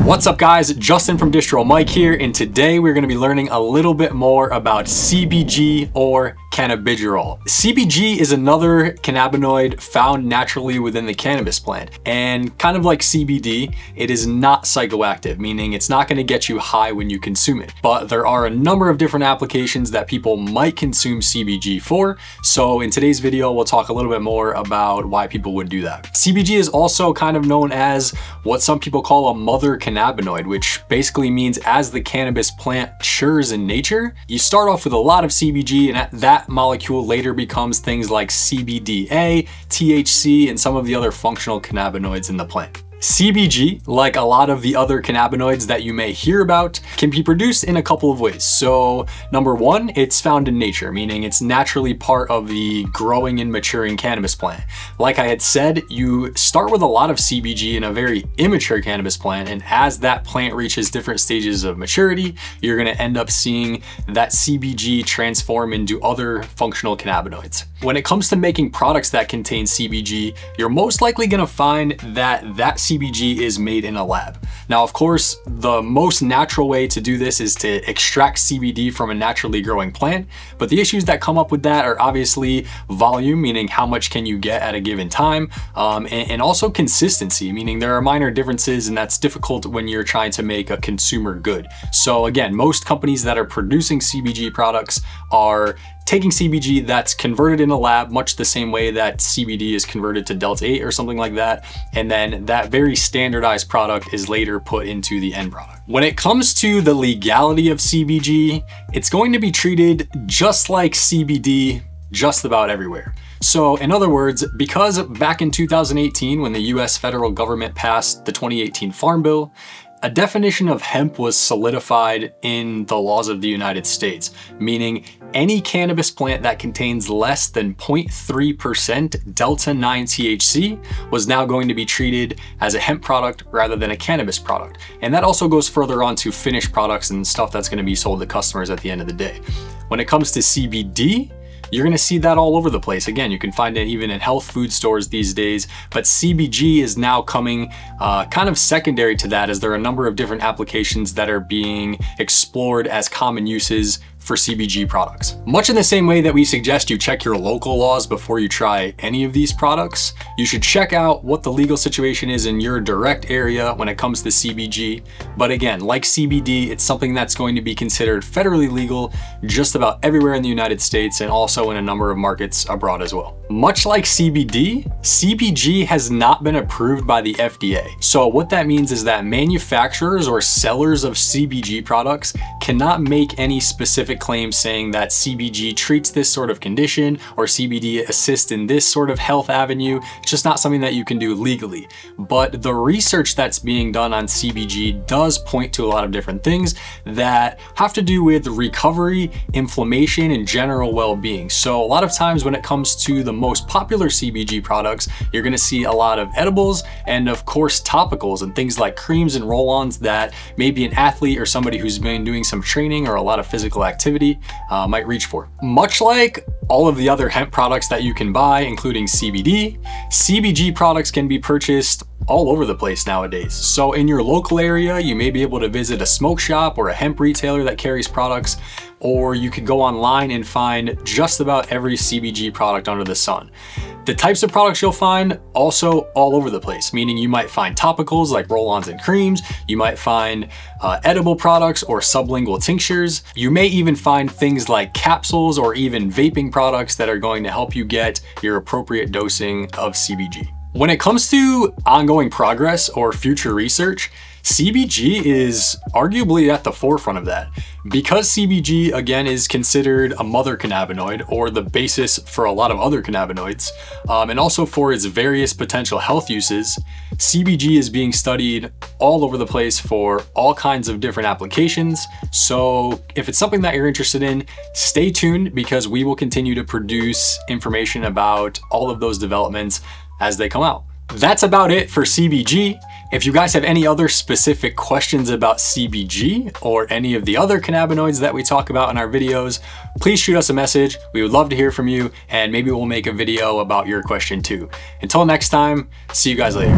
What's up guys, Justin from DistroMike here, and today we're going to be learning a little bit more about CBG or Cannabigerol. CBG is another cannabinoid found naturally within the cannabis plant, and kind of like CBD, it is not psychoactive, meaning it's not going to get you high when you consume it. But there are a number of different applications that people might consume CBG for, so in today's video we'll talk a little bit more about why people would do that. CBG is also kind of known as what some people call a mother cannabinoid, which basically means as the cannabis plant matures in nature, you start off with a lot of CBG, and that molecule later becomes things like CBDA, THC, and some of the other functional cannabinoids in the plant. CBG, like a lot of the other cannabinoids that you may hear about, can be produced in a couple of ways. So number one, it's found in nature, meaning it's naturally part of the growing and maturing cannabis plant. Like I had said, you start with a lot of CBG in a very immature cannabis plant, and as that plant reaches different stages of maturity, you're going to end up seeing that CBG transform into other functional cannabinoids. When it comes to making products that contain CBG, you're most likely going to find that CBG is made in a lab. Now, of course, the most natural way to do this is to extract CBD from a naturally growing plant, but the issues that come up with that are obviously volume, meaning how much can you get at a given time, and also consistency, meaning there are minor differences, and that's difficult when you're trying to make a consumer good. So again, most companies that are producing CBG products are taking CBG that's converted in a lab, much the same way that CBD is converted to Delta-8 or something like that, and then that very standardized product is later put into the end product. When it comes to the legality of CBG, it's going to be treated just like CBD just about everywhere. So in other words, because back in 2018, when the US federal government passed the 2018 Farm Bill, a definition of hemp was solidified in the laws of the United States, meaning any cannabis plant that contains less than 0.3% Delta-9 THC was now going to be treated as a hemp product rather than a cannabis product. And that also goes further on to finished products and stuff that's going to be sold to customers at the end of the day. When it comes to CBD, you're going to see that all over the place. Again, you can find it even in health food stores these days, but CBG is now coming kind of secondary to that, as there are a number of different applications that are being explored as common uses for CBG products. Much in the same way that we suggest you check your local laws before you try any of these products, you should check out what the legal situation is in your direct area when it comes to CBG. But again, like CBD, it's something that's going to be considered federally legal just about everywhere in the United States, and also in a number of markets abroad as well. Much like CBD, CBG has not been approved by the FDA. So what that means is that manufacturers or sellers of CBG products cannot make any specific claims saying that CBG treats this sort of condition or CBD assists in this sort of health avenue. It's just not something that you can do legally. But the research that's being done on CBG does point to a lot of different things that have to do with recovery, inflammation, and general well-being. So a lot of times when it comes to the most popular CBG products, you're going to see a lot of edibles and of course topicals and things like creams and roll-ons that maybe an athlete or somebody who's been doing some training or a lot of physical activity might reach for. Much like all of the other hemp products that you can buy, including CBD, CBG products can be purchased all over the place nowadays. So in your local area, you may be able to visit a smoke shop or a hemp retailer that carries products, or you could go online and find just about every CBG product under the sun. The types of products you'll find also all over the place, meaning you might find topicals like roll-ons and creams, you might find edible products or sublingual tinctures, you may even find things like capsules or even vaping products that are going to help you get your appropriate dosing of CBG. When it comes to ongoing progress or future research, CBG is arguably at the forefront of that. Because CBG, again, is considered a mother cannabinoid, or the basis for a lot of other cannabinoids, and also for its various potential health uses, CBG is being studied all over the place for all kinds of different applications. So if it's something that you're interested in, stay tuned, because we will continue to produce information about all of those developments as they come out. That's about it for CBG. If you guys have any other specific questions about CBG or any of the other cannabinoids that we talk about in our videos, please shoot us a message. We would love to hear from you, and maybe we'll make a video about your question too. Until next time, see you guys later.